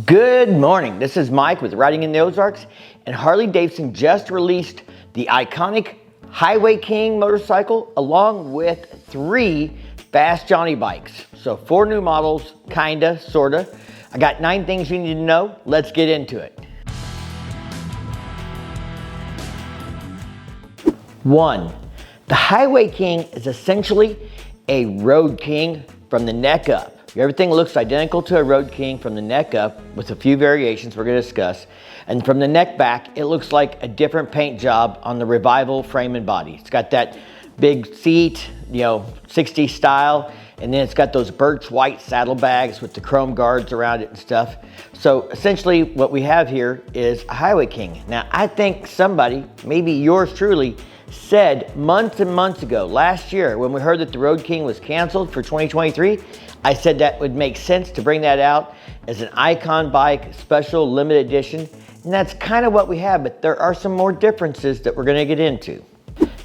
Good morning, this is Mike with Riding in the Ozarks, and Harley Davidson just released the iconic Highway King motorcycle along with 3 Fast Johnnie bikes. So 4 new models, kinda, sorta. I got 9 things you need to know. Let's get into it. 1. The Highway King is essentially a Road King from the neck up. Everything looks identical to a Road King from the neck up with a few variations we're going to discuss. And from the neck back, it looks like a different paint job on the Revival frame and body. It's got that big seat, 60s style, and then it's got those birch white saddlebags with the chrome guards around it and stuff. So essentially what we have here is a Highway King. Now I think somebody, maybe yours truly, said months and months ago, last year, when we heard that the Road King was canceled for 2023, I said that would make sense to bring that out as an icon bike, special limited edition. And that's kind of what we have, but there are some more differences that we're gonna get into.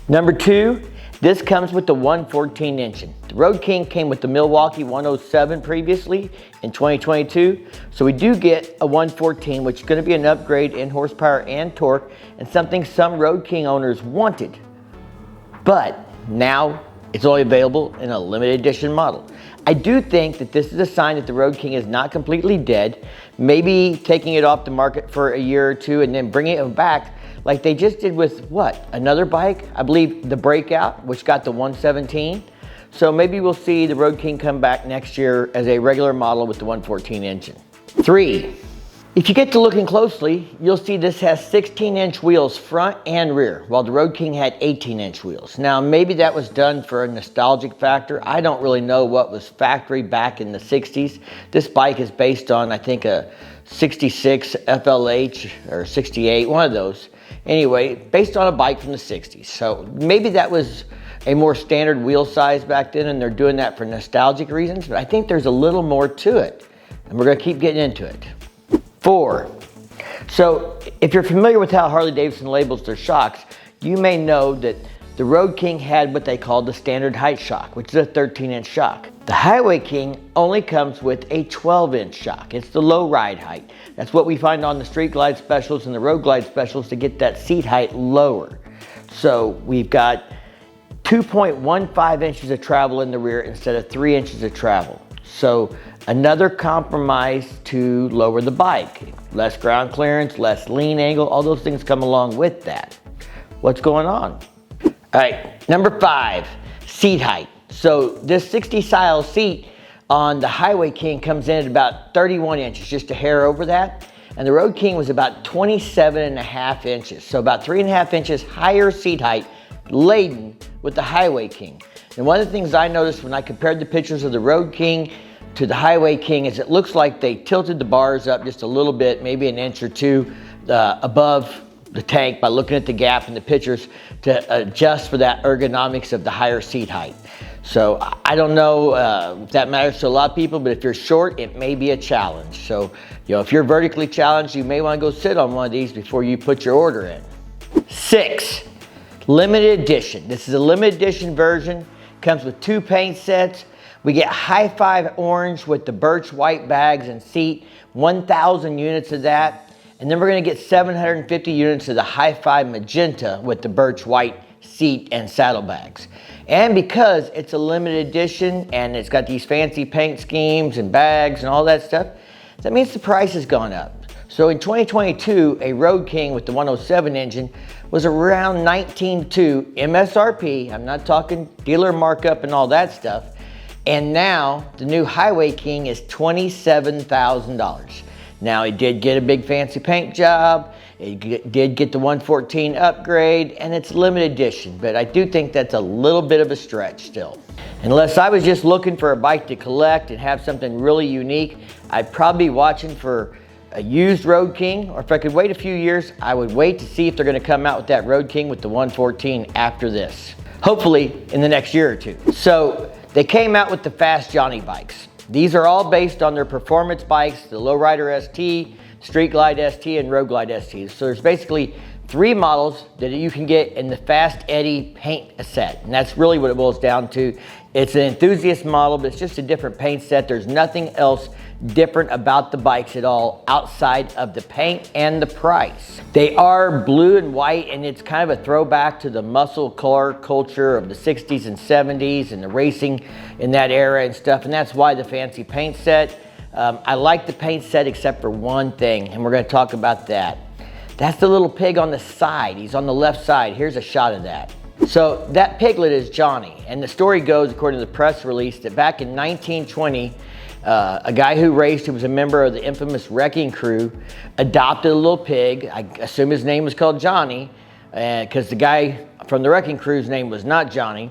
Number 2, this comes with the 114 engine. The Road King came with the Milwaukee 107 previously in 2022. So we do get a 114, which is gonna be an upgrade in horsepower and torque, and something some Road King owners wanted. But now it's only available in a limited edition model. I do think that this is a sign that the Road King is not completely dead. Maybe taking it off the market for a year or 2 and then bringing it back like they just did with another bike? I believe the Breakout, which got the 117. So maybe we'll see the Road King come back next year as a regular model with the 114 engine. 3. If you get to looking closely, you'll see this has 16-inch wheels front and rear, while the Road King had 18-inch wheels. Now, maybe that was done for a nostalgic factor. I don't really know what was factory back in the 60s. This bike is based on, I think, a 66 FLH or 68, one of those. Anyway, based on a bike from the 60s. So maybe that was a more standard wheel size back then, and they're doing that for nostalgic reasons, but I think there's a little more to it, and we're gonna keep getting into it. 4. So if you're familiar with how Harley Davidson labels their shocks, you may know that the Road King had what they call the standard height shock, which is a 13-inch shock. The Highway King only comes with a 12-inch shock. It's the low ride height. That's what we find on the Street Glide specials and the Road Glide specials to get that seat height lower. So we've got 2.15 inches of travel in the rear instead of 3 inches of travel. So another compromise to lower the bike. Less ground clearance, less lean angle, all those things come along with that. What's going on? All right, number 5, seat height. So this 60 style seat on the Highway King comes in at about 31 inches, just a hair over that. And the Road King was about 27.5 inches. So about 3.5 inches higher seat height laden with the Highway King. And one of the things I noticed when I compared the pictures of the Road King to the Highway King is it looks like they tilted the bars up just a little bit, maybe an inch or 2 above the tank by looking at the gap in the pictures to adjust for that ergonomics of the higher seat height. So I don't know if that matters to a lot of people, but if you're short, it may be a challenge. So, if you're vertically challenged, you may want to go sit on one of these before you put your order in. 6, limited edition. This is a limited edition version. Comes with 2 paint sets. We get High Five Orange with the birch white bags and seat, 1,000 units of that. And then we're gonna get 750 units of the High Five Magenta with the birch white seat and saddlebags. And because it's a limited edition and it's got these fancy paint schemes and bags and all that stuff, that means the price has gone up. So in 2022, a Road King with the 107 engine was around $19,200 MSRP. I'm not talking dealer markup and all that stuff. And now the new Highway King is $27,000. Now it did get a big fancy paint job. It did get the 114 upgrade, and it's limited edition, but I do think that's a little bit of a stretch still. Unless I was just looking for a bike to collect and have something really unique, I'd probably be watching for a used Road King, or if I could wait a few years, I would wait to see if they're gonna come out with that Road King with the 114 after this. Hopefully in the next year or 2. So they came out with the Fast Johnnie bikes. These are all based on their performance bikes, the Lowrider ST, Street Glide ST, and Road Glide ST. So there's basically 3 models that you can get in the Fast Eddie paint set. And that's really what it boils down to. It's an enthusiast model, but it's just a different paint set. There's nothing else different about the bikes at all outside of the paint and the price. They are blue and white, and it's kind of a throwback to the muscle car culture of the 60s and 70s and the racing in that era and stuff, and that's why the fancy paint set. I like the paint set except for one thing, and we're going to talk about that. That's the little pig on the side. He's on the left side. Here's a shot of that. So that piglet is Johnny, and the story goes, according to the press release, that back in 1920, a guy who raced, who was a member of the infamous wrecking crew, adopted a little pig. I assume his name was called Johnny, because the guy from the wrecking crew's name was not Johnny.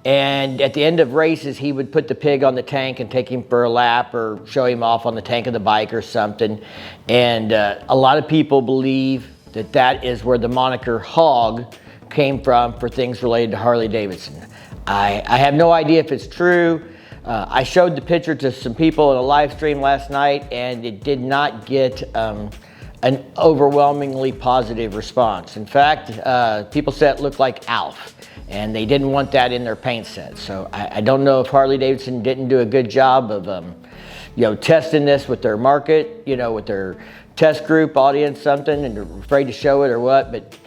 And at the end of races, he would put the pig on the tank and take him for a lap or show him off on the tank of the bike or something. And a lot of people believe that that is where the moniker Hog came from for things related to Harley Davidson. I have no idea if it's true. I showed the picture to some people in a live stream last night, and it did not get an overwhelmingly positive response. In fact, people said it looked like Alf, and they didn't want that in their paint set. So I don't know if Harley Davidson didn't do a good job of testing this with their market, with their test group audience, something, and they're afraid to show it or what. But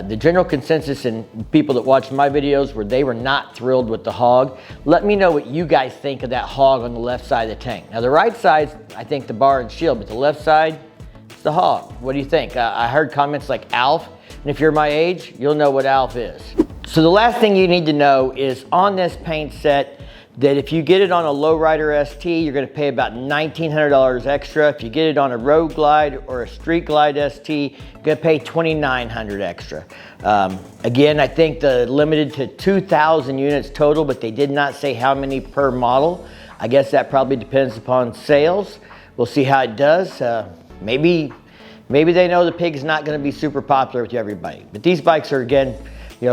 the general consensus in people that watched my videos were they were not thrilled with the Hog. Let me know what you guys think of that Hog on the left side of the tank. Now the right side's, I think, the bar and shield, but the left side, it's the Hog. What do you think? I heard comments like Alf, and if you're my age, you'll know what Alf is. So the last thing you need to know is on this paint set, that if you get it on a Lowrider ST, you're going to pay about $1,900 extra. If you get it on a Road Glide or a Street Glide ST, you're going to pay $2,900 extra. Again, I think the limited to 2,000 units total, but they did not say how many per model. I guess that probably depends upon sales. We'll see how it does. Maybe they know the pig's not going to be super popular with everybody. But these bikes are, again,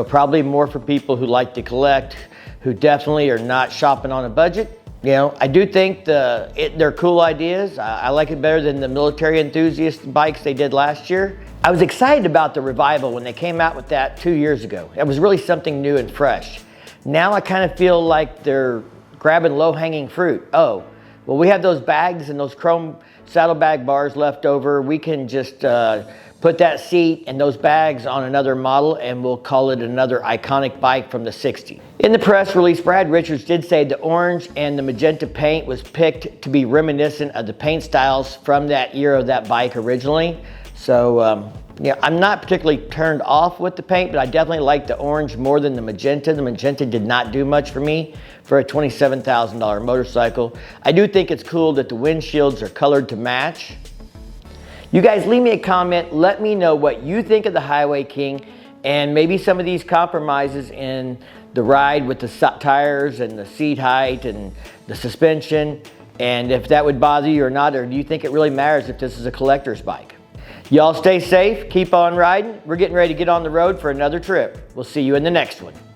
probably more for people who like to collect, who definitely are not shopping on a budget. I do think they're cool ideas. I like it better than the military enthusiast bikes they did last year. I was excited about the revival when they came out with that 2 years ago. It was really something new and fresh. Now I kind of feel like they're grabbing low-hanging fruit. Oh, well, we have those bags and those chrome saddlebag bars left over. We can just put that seat and those bags on another model, and we'll call it another iconic bike from the 60s. In the press release, Brad Richards did say the orange and the magenta paint was picked to be reminiscent of the paint styles from that year of that bike originally. So, I'm not particularly turned off with the paint, but I definitely like the orange more than the magenta. The magenta did not do much for me for a $27,000 motorcycle. I do think it's cool that the windshields are colored to match. You guys leave me a comment. Let me know what you think of the Highway King and maybe some of these compromises in the ride with the tires and the seat height and the suspension, and if that would bother you or not, or do you think it really matters if this is a collector's bike? Y'all stay safe, keep on riding. We're getting ready to get on the road for another trip. We'll see you in the next one.